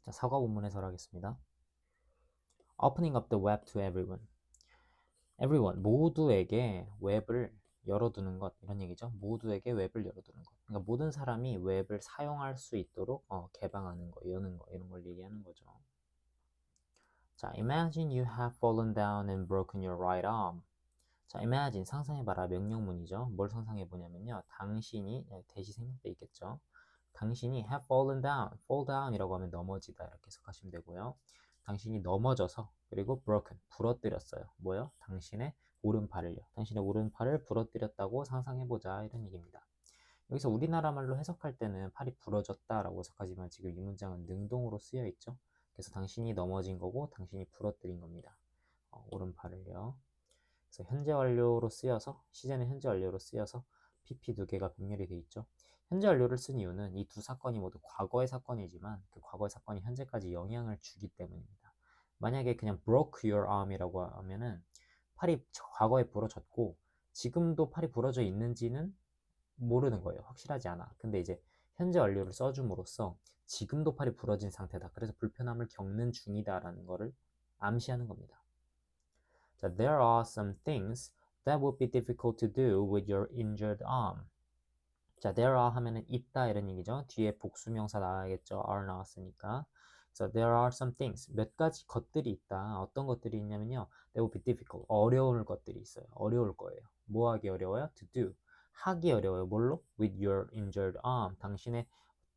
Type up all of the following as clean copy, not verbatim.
자, 사과 본문 해설하겠습니다. Opening up the web to everyone. Everyone, 모두에게 웹을 열어두는 것, 이런 얘기죠. 모두에게 웹을 열어두는 것. 그러니까 모든 사람이 웹을 사용할 수 있도록 개방하는 거, 여는 거, 이런 걸 얘기하는 거죠. 자, imagine you have fallen down and broken your right arm. 자, imagine, 상상해봐라. 명령문이죠. 뭘 상상해보냐면요. 당신이, 대시 생략돼 있겠죠. 당신이 have fallen down, fall down이라고 하면 넘어지다 이렇게 해석하시면 되고요. 당신이 넘어져서 그리고 broken, 부러뜨렸어요. 뭐요? 당신의 오른팔을요. 당신의 오른팔을 부러뜨렸다고 상상해보자 이런 얘기입니다. 여기서 우리나라 말로 해석할 때는 팔이 부러졌다라고 해석하지만 지금 이 문장은 능동으로 쓰여 있죠. 그래서 당신이 넘어진 거고 당신이 부러뜨린 겁니다. 오른팔을요. 그래서 현재 완료로 쓰여서 시제는 현재 완료로 쓰여서 PP 두 개가 병렬이 돼 있죠. 현재 완료를 쓴 이유는 이 두 사건이 모두 과거의 사건이지만 그 과거의 사건이 현재까지 영향을 주기 때문입니다. 만약에 그냥 broke your arm이라고 하면은 팔이 과거에 부러졌고 지금도 팔이 부러져 있는지는 모르는 거예요. 확실하지 않아. 근데 이제 현재 완료를 써줌으로써 지금도 팔이 부러진 상태다. 그래서 불편함을 겪는 중이다라는 거를 암시하는 겁니다. 자, there are some things that would be difficult to do with your injured arm. 자, there are 하면은 있다 이런 얘기죠. 뒤에 복수명사 나와야겠죠. are 나왔으니까. 그래서 there are some things, 몇 가지 것들이 있다. 어떤 것들이 있냐면요. that would be difficult, 어려울 것들이 있어요. 어려울 거예요. 뭐 하기 어려워요? to do, 하기 어려워요. 뭘로? with your injured arm, 당신의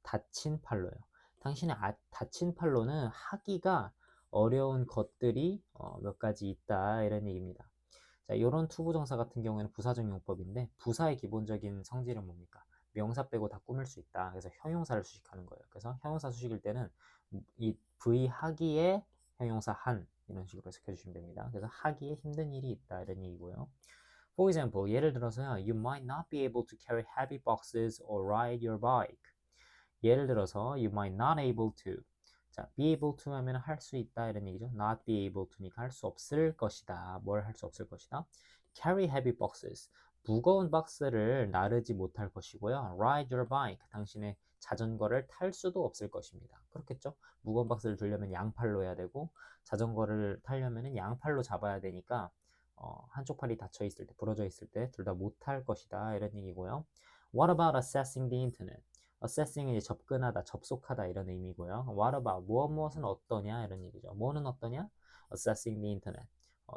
다친 팔로요. 당신의 다친 팔로는 하기가 어려운 것들이 몇 가지 있다 이런 얘기입니다. 자, 이런 투부정사 같은 경우에는 부사적 용법인데 부사의 기본적인 성질은 뭡니까? 명사 빼고 다 꾸밀 수 있다. 그래서 형용사를 수식하는 거예요. 그래서 형용사 수식일 때는 이 V 하기에 형용사 한 이런 식으로 해석해 주시면 됩니다. 그래서 하기에 힘든 일이 있다 이런 얘기고요. For example, 예를 들어서요. You might not be able to carry heavy boxes or ride your bike. 예를 들어서 you might not able to. 자, be able to 하면 할 수 있다 이런 얘기죠. not be able to니까 할 수 없을 것이다. 뭘 할 수 없을 것이다. carry heavy boxes. 무거운 박스를 나르지 못할 것이고요. ride your bike. 당신의 자전거를 탈 수도 없을 것입니다. 그렇겠죠? 무거운 박스를 들려면 양팔로 해야 되고 자전거를 타려면 양팔로 잡아야 되니까 한쪽 팔이 닫혀 있을 때, 부러져 있을 때 둘 다 못할 것이다 이런 얘기고요. What about accessing the internet? accessing이 접근하다, 접속하다 이런 의미고요. What about 무엇은 어떠냐 이런 얘기죠. 뭐는 어떠냐? accessing the internet.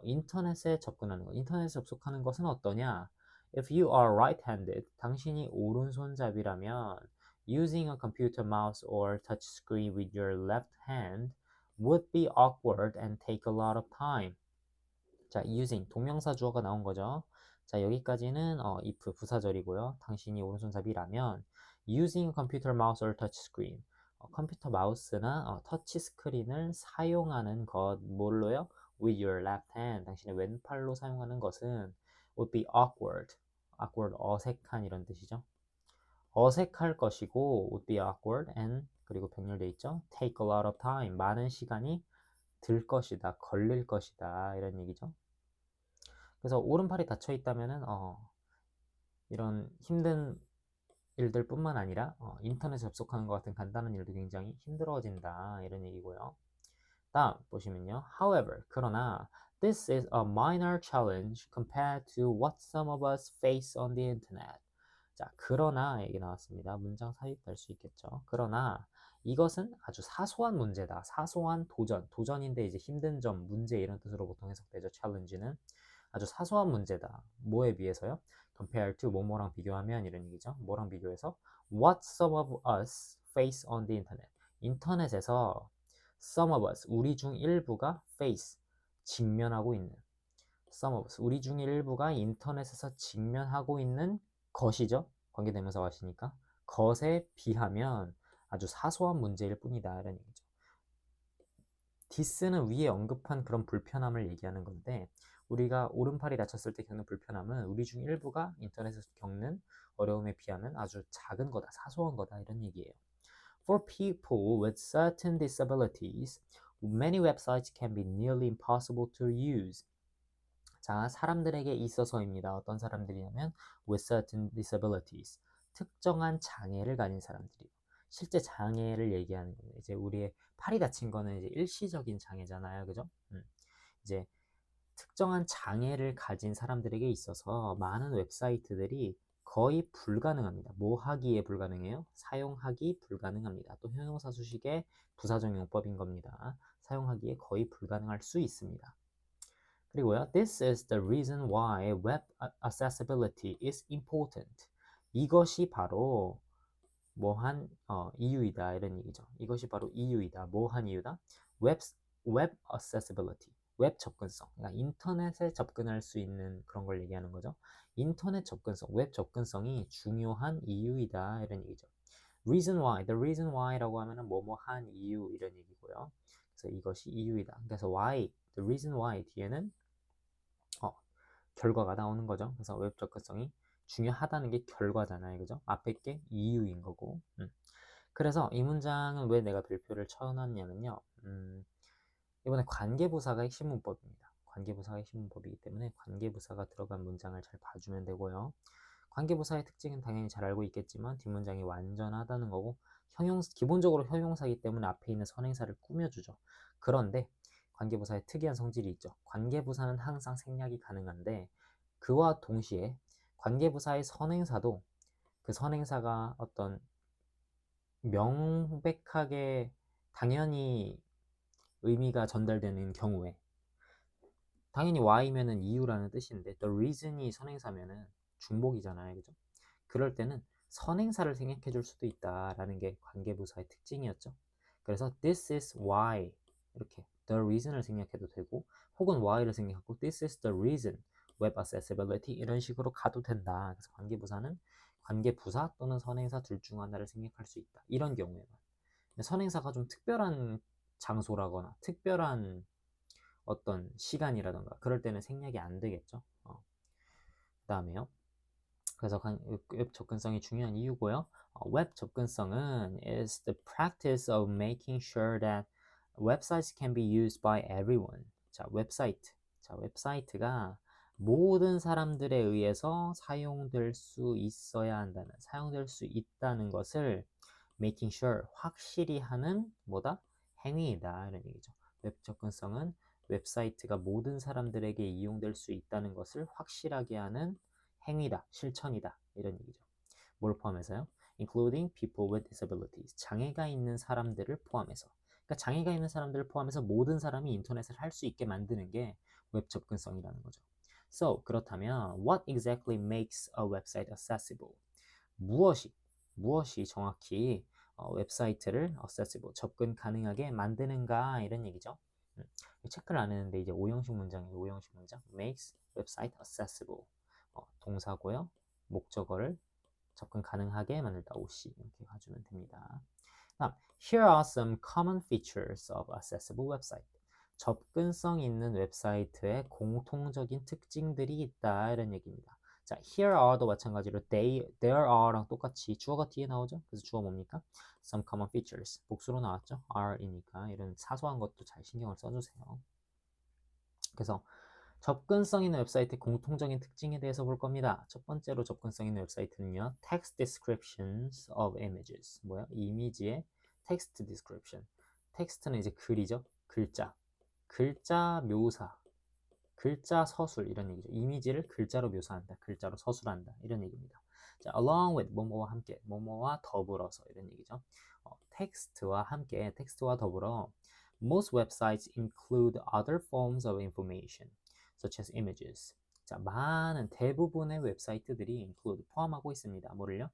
인터넷에 접근하는 것, 인터넷에 접속하는 것은 어떠냐? If you are right-handed, 당신이 오른손잡이라면 using a computer mouse or touch screen with your left hand would be awkward and take a lot of time. 자, using 동명사 주어가 나온 거죠. 자, 여기까지는 if 부사절이고요. 당신이 오른손잡이라면 using computer mouse or touch screen. 컴퓨터 마우스나 터치 스크린을 사용하는 것 뭘로요? with your left hand. 당신의 왼팔로 사용하는 것은 would be awkward. awkward 어색한 이런 뜻이죠. 어색할 것이고 would be awkward and 그리고 병렬돼 있죠. take a lot of time. 많은 시간이 들 것이다. 걸릴 것이다. 이런 얘기죠. 그래서 오른팔이 닫혀 있다면은 이런 힘든 일들 뿐만 아니라 인터넷 접속하는 것 같은 간단한 일도 굉장히 힘들어진다 이런 얘기고요. 다음 보시면요. However, 그러나 this is a minor challenge compared to what some of us face on the internet. 자, 그러나 얘기 나왔습니다. 문장 사입될 수 있겠죠. 그러나 이것은 아주 사소한 문제다. 사소한 도전. 도전인데 이제 힘든 점, 문제 이런 뜻으로 보통 해석되죠. challenge는. 아주 사소한 문제다. 뭐에 비해서요? compare to 뭐뭐랑 비교하면 이런 얘기죠. 뭐랑 비교해서 what some of us face on the internet. 인터넷에서 some of us 우리 중 일부가 face 직면하고 있는 some of us 우리 중 일부가 인터넷에서 직면하고 있는 것이죠. 관계대명사 왔으니까 것에 비하면 아주 사소한 문제일 뿐이다 이런 얘기죠. 디스는 위에 언급한 그런 불편함을 얘기하는 건데 우리가 오른팔이 다쳤을 때 겪는 불편함은 우리 중 일부가 인터넷에서 겪는 어려움에 비하면 아주 작은 거다, 사소한 거다 이런 얘기예요. For people with certain disabilities, many websites can be nearly impossible to use. 자, 사람들에게 있어서입니다. 어떤 사람들이냐면 with certain disabilities, 특정한 장애를 가진 사람들이요. 실제 장애를 얘기하는 거예요. 이제 우리의 팔이 다친 거는 이제 일시적인 장애잖아요. 그죠? 이제 특정한 장애를 가진 사람들에게 있어서 많은 웹사이트들이 거의 불가능합니다. 뭐 하기에 불가능해요? 사용하기 불가능합니다. 또 형용사 수식의 부사적 용법인 겁니다. 사용하기에 거의 불가능할 수 있습니다. 그리고요, This is the reason why web accessibility is important. 이것이 바로 뭐한 이유이다 이런 얘기죠. 이것이 바로 이유이다. 뭐한 이유다? 웹 accessibility. 웹 접근성. 그러니까 인터넷에 접근할 수 있는 그런 걸 얘기하는 거죠. 인터넷 접근성, 웹 접근성이 중요한 이유이다 이런 얘기죠. Reason why, the reason why라고 하면은 뭐뭐한 이유 이런 얘기고요. 그래서 이것이 이유이다. 그래서 why, the reason why 뒤에는 결과가 나오는 거죠. 그래서 웹 접근성이 중요하다는 게 결과잖아요. 그죠? 앞에 게 이유인 거고. 그래서 이 문장은 왜 내가 별표를 쳐놨냐면요. 이번에 관계부사가 핵심 문법입니다. 관계부사가 핵심 문법이기 때문에 관계부사가 들어간 문장을 잘 봐주면 되고요. 관계부사의 특징은 당연히 잘 알고 있겠지만 뒷문장이 완전하다는 거고 기본적으로 형용사이기 때문에 앞에 있는 선행사를 꾸며주죠. 그런데 관계부사의 특이한 성질이 있죠. 관계부사는 항상 생략이 가능한데 그와 동시에 관계부사의 선행사도 그 선행사가 어떤 명백하게 당연히 의미가 전달되는 경우에 당연히 why면은 이유라는 뜻인데 the reason이 선행사면은 중복이잖아요. 그죠? 그럴 때는 선행사를 생략해 줄 수도 있다라는 게 관계부사의 특징이었죠. 그래서 this is why 이렇게 the reason을 생략해도 되고 혹은 why를 생략하고 this is the reason web accessibility 이런 식으로 가도 된다. 그래서 관계부사는 관계부사 또는 선행사 둘 중 하나를 생략할 수 있다. 이런 경우에만. 선행사가 좀 특별한 장소라거나 특별한 어떤 시간이라던가 그럴 때는 생략이 안 되겠죠. 그 다음에요. 그래서 웹 접근성이 중요한 이유고요. 웹 접근성은 is the practice of making sure that websites can be used by everyone. 자, 웹사이트가 모든 사람들에 의해서 사용될 수 있어야 한다는, 사용될 수 있다는 것을 making sure, 확실히 하는 뭐다? 행위이다. 이런 얘기죠. 웹 접근성은 웹사이트가 모든 사람들에게 이용될 수 있다는 것을 확실하게 하는 행위다, 실천이다. 이런 얘기죠. 뭘 포함해서요? Including people with disabilities. 장애가 있는 사람들을 포함해서. 그러니까 장애가 있는 사람들을 포함해서 모든 사람이 인터넷을 할 수 있게 만드는 게 웹 접근성이라는 거죠. So, 그렇다면 what exactly makes a website accessible? 무엇이 정확히 웹사이트를 accessible, 접근 가능하게 만드는가 이런 얘기죠. 체크를 안 했는데 이제 5형식 문장이에요. 5형식 문장. makes website accessible. 동사고요. 목적어를 접근 가능하게 만들다. OC 이렇게 가주면 됩니다. 다음, here are some common features of accessible website. 접근성 있는 웹사이트의 공통적인 특징들이 있다 이런 얘기입니다. 자, here are도 마찬가지로 there are랑 똑같이 주어가 뒤에 나오죠. 그래서 주어 뭡니까? Some common features. 복수로 나왔죠. are이니까 이런 사소한 것도 잘 신경을 써주세요. 그래서 접근성 있는 웹사이트의 공통적인 특징에 대해서 볼 겁니다. 첫 번째로 접근성 있는 웹사이트는요. Text descriptions of images. 뭐야? 이미지의 text description. 텍스트는 이제 글이죠. 글자 묘사. 글자 서술 이런 얘기죠. 이미지를 글자로 묘사한다. 글자로 서술한다. 이런 얘기입니다. 자, along with 뭐뭐와 함께, 뭐뭐와 더불어서 이런 얘기죠. 텍스트와 함께, 텍스트와 더불어 most websites include other forms of information such as images. 자, 많은 대부분의 웹사이트들이 include 포함하고 있습니다. 뭐를요?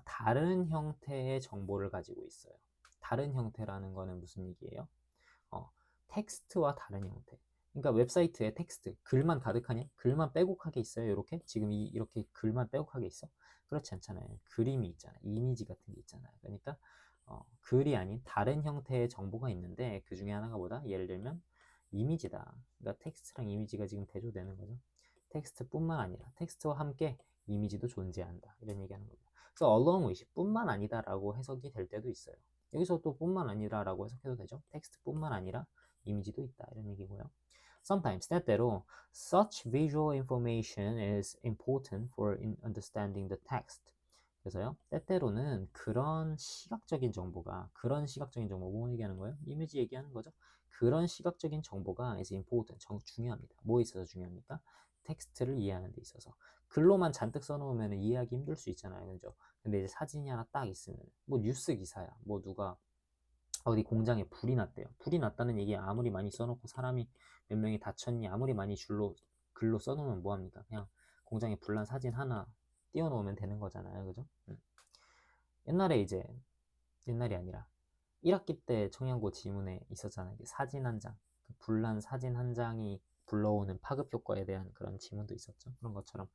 다른 형태의 정보를 가지고 있어요. 다른 형태라는 거는 무슨 얘기예요? 텍스트와 다른 형태. 그러니까 웹사이트에 텍스트, 글만 가득하냐? 글만 빼곡하게 있어요. 이렇게? 지금 이렇게 글만 빼곡하게 있어? 그렇지 않잖아요. 그림이 있잖아요. 이미지 같은 게 있잖아요. 그러니까 글이 아닌 다른 형태의 정보가 있는데 그 중에 하나가 뭐다? 예를 들면 이미지다. 그러니까 텍스트랑 이미지가 지금 대조되는 거죠. 텍스트뿐만 아니라 텍스트와 함께 이미지도 존재한다. 이런 얘기하는 겁니다. 그래서 along with 뿐만 아니다라고 해석이 될 때도 있어요. 여기서 또 뿐만 아니라라고 해석해도 되죠. 텍스트뿐만 아니라 이미지도 있다. 이런 얘기고요. Sometimes 때때로 such visual information is important for understanding the text. 그래서요, 때때로는 그런 시각적인 정보가, 뭐 얘기하는 거예요? 이미지 얘기하는 거죠. 그런 시각적인 정보가 is important, 중요합니다. 뭐에 있어서 중요합니까? 텍스트를 이해하는 데 있어서. 글로만 잔뜩 써놓으면 이해하기 힘들 수 있잖아요. 그죠? 근데 이제 사진이 하나 딱 있으면, 뭐 뉴스 기사야. 뭐 누가 어디 공장에 불이 났대요. 불이 났다는 얘기 아무리 많이 써놓고 사람이 몇 명이 다쳤니 아무리 많이 글로 써놓으면 뭐합니까? 그냥 공장에 불난 사진 하나 띄워놓으면 되는 거잖아요. 그죠? 옛날에 이제 옛날이 아니라 1학기 때 청양고 지문에 있었잖아요. 사진 한 장, 그 불난 사진 한 장이 불러오는 파급 효과에 대한 그런 지문도 있었죠. 그런 것처럼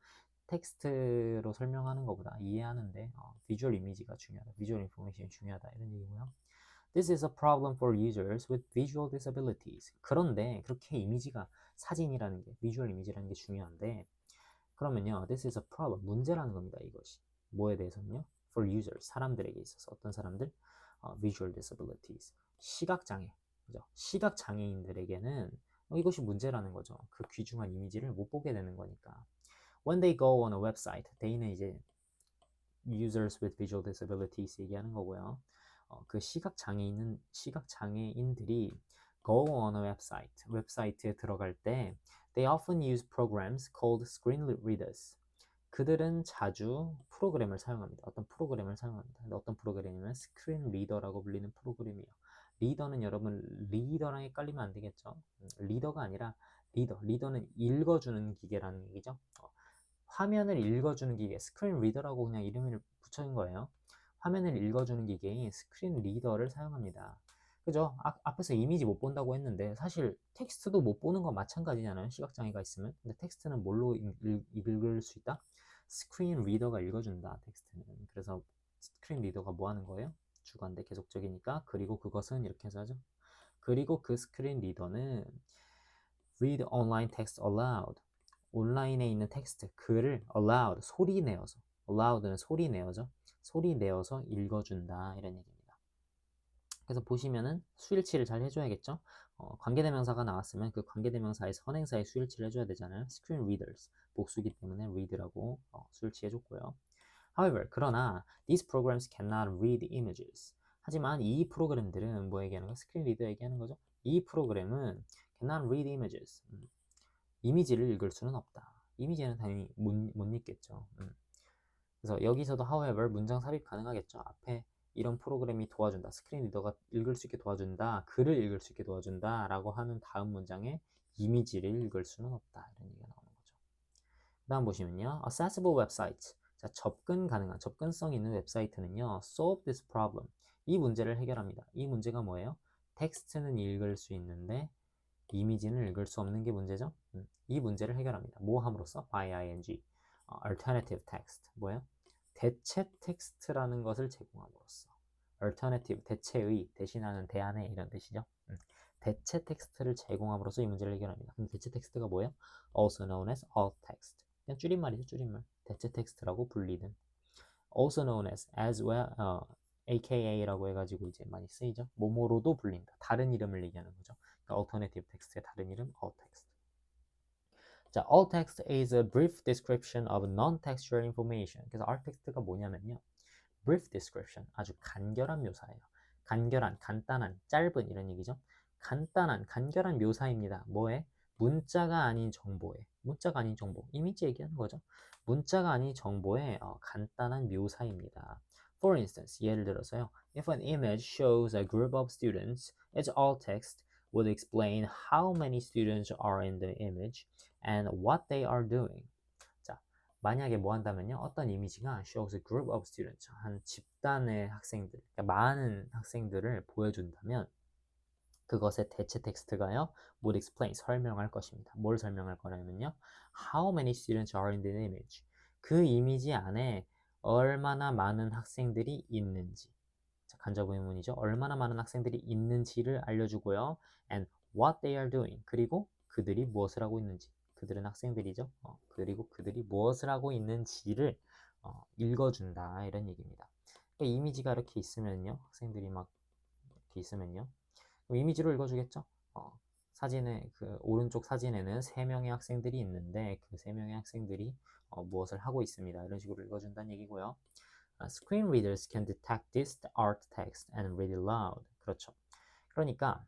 텍스트로 설명하는 것보다 이해하는데 비주얼 이미지가 중요하다. 비주얼 인포메이션이 중요하다. 이런 얘기고요. This is a problem for users with visual disabilities. 그런데 그렇게 이미지가 사진이라는 게, 비주얼 이미지라는 게 중요한데 그러면요, this is a problem, 문제라는 겁니다. 이것이. 뭐에 대해서는요? For users, 사람들에게 있어서 어떤 사람들? visual disabilities, 시각장애, 그죠? 시각장애인들에게는 이것이 문제라는 거죠. 그 귀중한 이미지를 못 보게 되는 거니까. When they go on a website, they는 이제 users with visual disabilities 얘기하는 거고요. 그 시각장애인들이 go on a website, 웹사이트에 들어갈 때 they often use programs called screen readers. 그들은 자주 프로그램을 사용합니다. 어떤 프로그램을 사용합니다. 근데 어떤 프로그램이면 스크린 리더라고 불리는 프로그램이에요. 리더는 여러분 리더랑 헷갈리면 안 되겠죠. 리더가 아니라 리더는 읽어주는 기계라는 얘기죠. 화면을 읽어주는 기계, 스크린 리더라고 그냥 이름을 붙여준 거예요. 화면을 읽어주는 기계인 스크린 리더를 사용합니다. 그죠? 앞에서 이미지 못 본다고 했는데 사실 텍스트도 못 보는 건 마찬가지잖아요. 시각장애가 있으면. 근데 텍스트는 뭘로 읽을 수 있다? 스크린 리더가 읽어준다. 텍스트는. 그래서 스크린 리더가 뭐 하는 거예요? 주관대 계속적이니까. 그리고 그것은 이렇게 해서 하죠. 그리고 그 스크린 리더는 read online text aloud. 온라인에 있는 텍스트, 글을 aloud, 소리 내어서. aloud는 소리 내어죠. 소리 내어서 읽어준다. 이런 얘기입니다. 그래서 보시면은 수일치를 잘 해줘야겠죠. 관계대명사가 나왔으면 그 관계대명사의 선행사의 수일치를 해줘야 되잖아요. screen readers, 복수기 때문에 read라고 수일치 해줬고요. However, 그러나 these programs cannot read images. 하지만 이 프로그램들은 뭐 얘기하는 거야? 스크린 리더 얘기하는 거죠. 이 프로그램은 cannot read images. 이미지를 읽을 수는 없다. 이미지는 당연히 못 읽겠죠. 그래서 여기서도 however 문장 삽입 가능하겠죠. 앞에 이런 프로그램이 도와준다. 스크린 리더가 읽을 수 있게 도와준다. 글을 읽을 수 있게 도와준다. 라고 하는 다음 문장에 이미지를 읽을 수는 없다. 이런 얘기가 나오는 거죠. 그 다음 보시면요. accessible websites. 자, 접근 가능한, 접근성 있는 웹사이트는요. solve this problem. 이 문제를 해결합니다. 이 문제가 뭐예요? 텍스트는 읽을 수 있는데 이미지는 읽을 수 없는 게 문제죠. 이 문제를 해결합니다. 뭐 함으로써? by ing, alternative text. 뭐예요? 대체 텍스트라는 것을 제공함으로써. alternative, 대체의, 대신하는, 대안의 이런 뜻이죠. 대체 텍스트를 제공함으로써 이 문제를 해결합니다. 그럼 대체 텍스트가 뭐예요? also known as alt text. 그냥 줄임말이죠, 줄임말. 대체 텍스트라고 불리는. also known as well, AKA라고 해가지고 이제 많이 쓰이죠. 뭐뭐로도 불린다. 다른 이름을 얘기하는 거죠. 그러니까 alternative text의 다른 이름 alt text. 자, alt text is a brief description of non-textual information. 그래서 alt text가 뭐냐면요. brief description, 아주 간결한 묘사예요. 간결한, 간단한, 짧은 이런 얘기죠. 간결한 묘사입니다. 뭐에? 문자가 아닌 정보에. 문자가 아닌 정보. 이미지 얘기하는 거죠. 문자가 아닌 정보의 간단한 묘사입니다. For instance, 예를 들어서요. If an image shows a group of students, its alt text would explain how many students are in the image and what they are doing. 자, 만약에 뭐 한다면요. 어떤 이미지가 shows a group of students, 한 집단의 학생들, 그러니까 많은 학생들을 보여준다면 그것의 대체 텍스트가요. would explain, 설명할 것입니다. 뭘 설명할 거냐면요. How many students are in the image? 그 이미지 안에 얼마나 많은 학생들이 있는지. 자, 간접 의문이죠. 얼마나 많은 학생들이 있는지를 알려주고요. And what they are doing. 그리고 그들이 무엇을 하고 있는지. 그들은 학생들이죠. 그리고 그들이 무엇을 하고 있는지를 읽어준다. 이런 얘기입니다. 그러니까 이미지가 이렇게 있으면요. 학생들이 막 이렇게 있으면요. 이미지로 읽어주겠죠. 사진의 그 오른쪽 사진에는 3명의 학생들이 있는데 그 3명의 학생들이 무엇을 하고 있습니다. 이런 식으로 읽어준다는 얘기고요. Screen readers can detect this alt text and read it loud. 그렇죠. 그러니까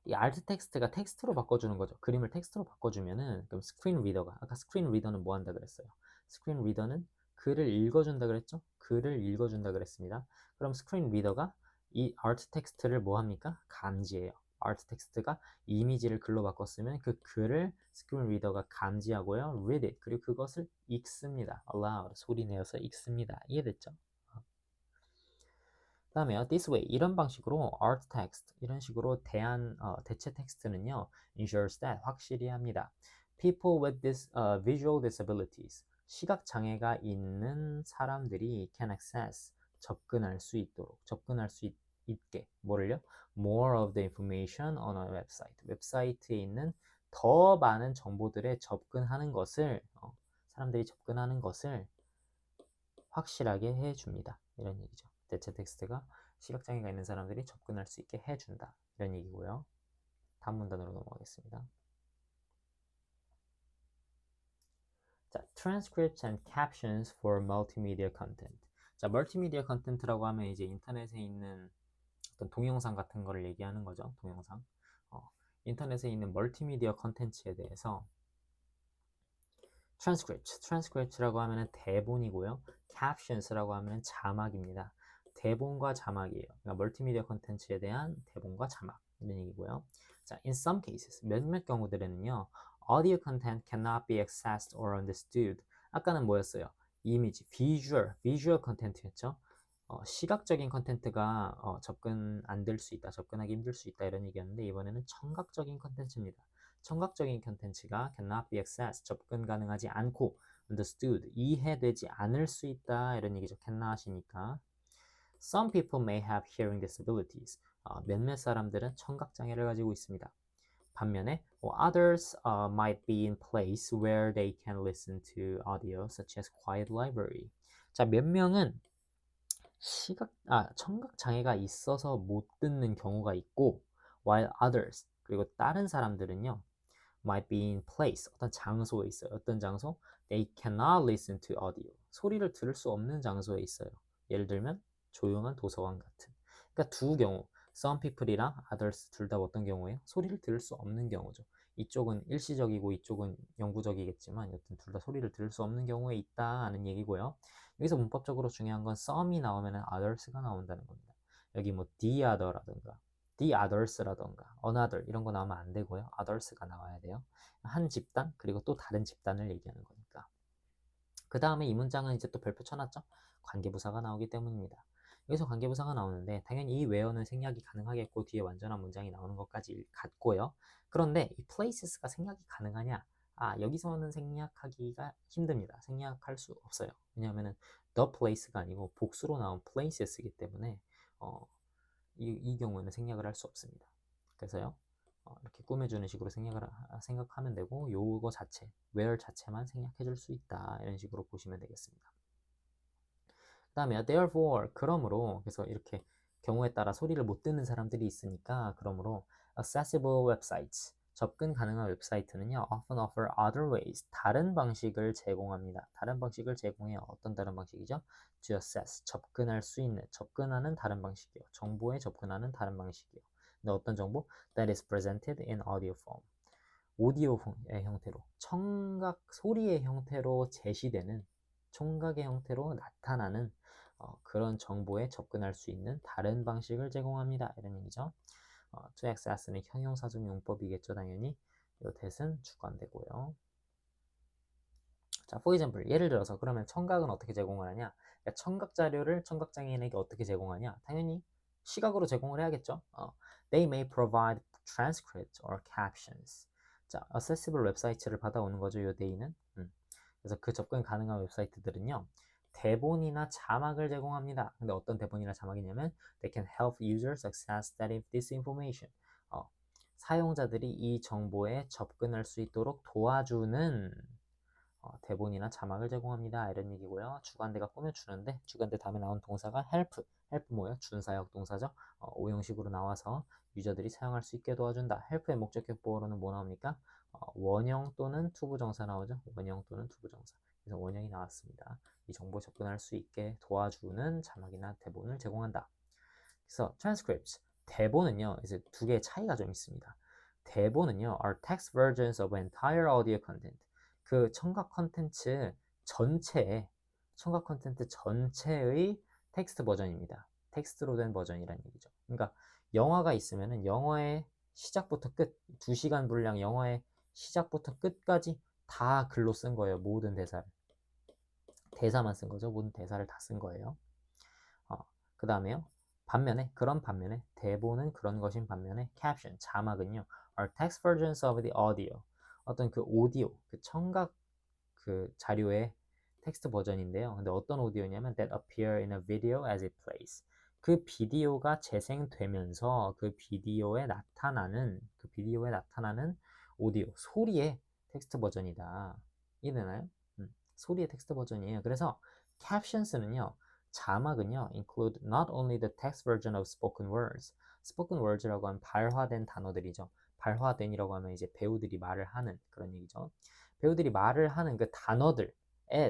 이 alt 텍스트가 텍스트로 바꿔주는 거죠. 그림을 텍스트로 바꿔주면은 그럼 스크린 리더가 아까 스크린 리더는 뭐 한다 그랬어요? 스크린 리더는 글을 읽어준다 그랬죠? 글을 읽어준다 그랬습니다. 그럼 스크린 리더가 이 alt 텍스트를 뭐 합니까? 감지해요. alt 텍스트가 이미지를 글로 바꿨으면 그 글을 스크린 리더가 감지하고요. read it. 그리고 그것을 읽습니다. aloud. 소리 내어서 읽습니다. 이해됐죠? 그다음에요, this way 이런 방식으로 alt text 이런 식으로 대체 텍스트는요 ensures that 확실히 합니다. People with this visual disabilities 시각 장애가 있는 사람들이 can access 접근할 수 있도록 있게 뭐를요? More of the information on a website 웹사이트에 있는 더 많은 정보들에 접근하는 것을 사람들이 접근하는 것을 확실하게 해줍니다. 이런 얘기죠. 대체 텍스트가 시각장애가 있는 사람들이 접근할 수 있게 해준다. 이런 얘기고요. 다음 문단으로 넘어가겠습니다. 자, transcripts and captions for multimedia content. 자, 멀티미디어 컨텐츠라고 하면 이제 인터넷에 있는 어떤 동영상 같은 거를 얘기하는 거죠. 동영상. 인터넷에 있는 멀티미디어 컨텐츠에 대해서 transcript라고 하면 대본이고요. captions라고 하면 자막입니다. 대본과 자막이에요. 그러니까 멀티미디어 콘텐츠에 대한 대본과 자막 이런 얘기고요. 자, in some cases 몇몇 경우들에는요, audio content cannot be accessed or understood. 아까는 뭐였어요? 이미지, visual content였죠. 시각적인 컨텐츠가 접근 안 될 수 있다, 접근하기 힘들 수 있다 이런 얘기였는데 이번에는 청각적인 컨텐츠입니다. 청각적인 컨텐츠가 cannot be accessed, 접근 가능하지 않고 understood, 이해되지 않을 수 있다 이런 얘기죠. cannot이니까. Some people may have hearing disabilities. 몇몇 사람들은 청각 장애를 가지고 있습니다. 반면에 others might be in place where they can listen to audio such as quiet library. 자, 몇 명은 청각 장애가 있어서 못 듣는 경우가 있고 while others 그리고 다른 사람들은요 might be in place 어떤 장소에 있어요. 어떤 장소? They cannot listen to audio. 소리를 들을 수 없는 장소에 있어요. 예를 들면 조용한 도서관 같은. 그러니까 두 경우 some people이랑 others 둘 다 어떤 경우예요? 소리를 들을 수 없는 경우죠. 이쪽은 일시적이고 이쪽은 영구적이겠지만 여튼 둘 다 소리를 들을 수 없는 경우에 있다는 얘기고요. 여기서 문법적으로 중요한 건 some이 나오면 others가 나온다는 겁니다. 여기 뭐 the other라든가 the others라던가 another 이런 거 나오면 안 되고요. others가 나와야 돼요. 한 집단 그리고 또 다른 집단을 얘기하는 거니까. 그 다음에 이 문장은 이제 또 별표 쳐놨죠. 관계부사가 나오기 때문입니다. 여기서 관계부사가 나오는데 당연히 이 where는 생략이 가능하겠고 뒤에 완전한 문장이 나오는 것까지 같고요. 그런데 이 places가 생략이 가능하냐? 여기서는 생략하기가 힘듭니다. 생략할 수 없어요. 왜냐하면 the place가 아니고 복수로 나온 places이기 때문에 이 경우에는 생략을 할 수 없습니다. 그래서요, 이렇게 꾸며주는 식으로 생각하면 되고, 요거 자체, where 자체만 생략해 줄 수 있다. 이런 식으로 보시면 되겠습니다. 그 다음에 therefore, 그러므로, 그래서 이렇게 경우에 따라 소리를 못 듣는 사람들이 있으니까, 그러므로 accessible websites, 접근 가능한 웹사이트는요, often offer other ways, 다른 방식을 제공합니다. 다른 방식을 제공해요. 어떤 다른 방식이죠? to access, 접근할 수 있는, 접근하는 다른 방식이요. 정보에 접근하는 다른 방식이요. 근데 어떤 정보? That is presented in audio form. 오디오의 형태로, 청각 소리의 형태로 제시되는, 청각의 형태로 나타나는 그런 정보에 접근할 수 있는 다른 방식을 제공합니다. 이런 얘기죠. to access는 형용사적 용법이겠죠, 당연히. 이 that은 주관되고요. 자, for example, 예를 들어서 그러면 청각은 어떻게 제공을 하냐? 그러니까 청각 자료를 청각장애인에게 어떻게 제공하냐? 당연히 시각으로 제공을 해야겠죠. They may provide transcripts or captions. 자, accessible 웹사이트를 받아오는 거죠, 요 day는. 그래서 그 접근 가능한 웹사이트들은요, 대본이나 자막을 제공합니다. 근데 어떤 대본이나 자막이냐면 they can help users access this information. 사용자들이 이 정보에 접근할 수 있도록 도와주는 대본이나 자막을 제공합니다. 이런 얘기고요. 주관대가 꾸며주는데 주관대 다음에 나온 동사가 help. help 뭐예요? 준사역 동사죠. 오형식으로 나와서 유저들이 사용할 수 있게 도와준다. help의 목적격 보어로는 뭐 나옵니까? 원형 또는 투부정사 나오죠. 원형 또는 투부정사. 그래서 원형이 나왔습니다. 이 정보 접근할 수 있게 도와주는 자막이나 대본을 제공한다. 그래서 transcripts, 대본은요, 이제 두 개의 차이가 좀 있습니다. 대본은요, are text versions of entire audio content. 그 청각 컨텐츠 전체의 텍스트 버전입니다. 텍스트로 된 버전이란 얘기죠. 그러니까 영화가 있으면은 영화의 시작부터 끝, 2시간 분량 영화의 시작부터 끝까지 다 글로 쓴 거예요. 모든 대사를. 대사만 쓴 거죠. 모든 대사를 다 쓴 거예요. 그 다음에요. 그런 반면에, 대본은 그런 것인 반면에, caption, 자막은요, are text versions of the audio. 어떤 그 오디오, 그 청각 그 자료의 텍스트 버전인데요. 근데 어떤 오디오냐면 that appear in a video as it plays. 그 비디오가 재생되면서 그 비디오에 나타나는 오디오, 소리의 텍스트 버전이다. 이해되나요? 소리의 텍스트 버전이에요. 그래서 captions는요, 자막은요, include not only the text version of spoken words. spoken words라고 하면 발화된 단어들이죠. 발화된이라고 하면 이제 배우들이 말을 하는 그런 얘기죠. 배우들이 말을 하는 그 단어들의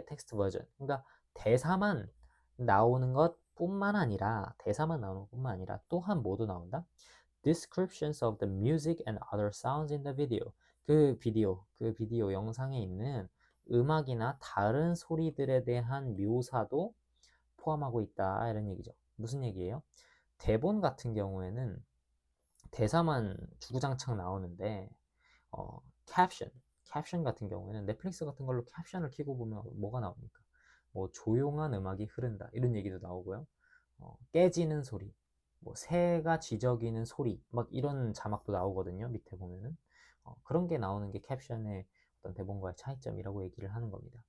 텍스트 버전. 그러니까 대사만 나오는 것뿐만 아니라 또한 뭐도 나온다? Descriptions of the music and other sounds in the video. 그 비디오 영상에 있는 음악이나 다른 소리들에 대한 묘사도 포함하고 있다. 이런 얘기죠. 무슨 얘기예요? 대본 같은 경우에는 대사만 주구장창 나오는데 캡션 같은 경우에는 넷플릭스 같은 걸로 캡션을 켜고 보면 뭐가 나옵니까? 뭐 조용한 음악이 흐른다 이런 얘기도 나오고요. 깨지는 소리, 뭐 새가 지저귀는 소리, 막 이런 자막도 나오거든요. 밑에 보면은 그런 게 나오는 게 캡션의 어떤 대본과의 차이점이라고 얘기를 하는 겁니다.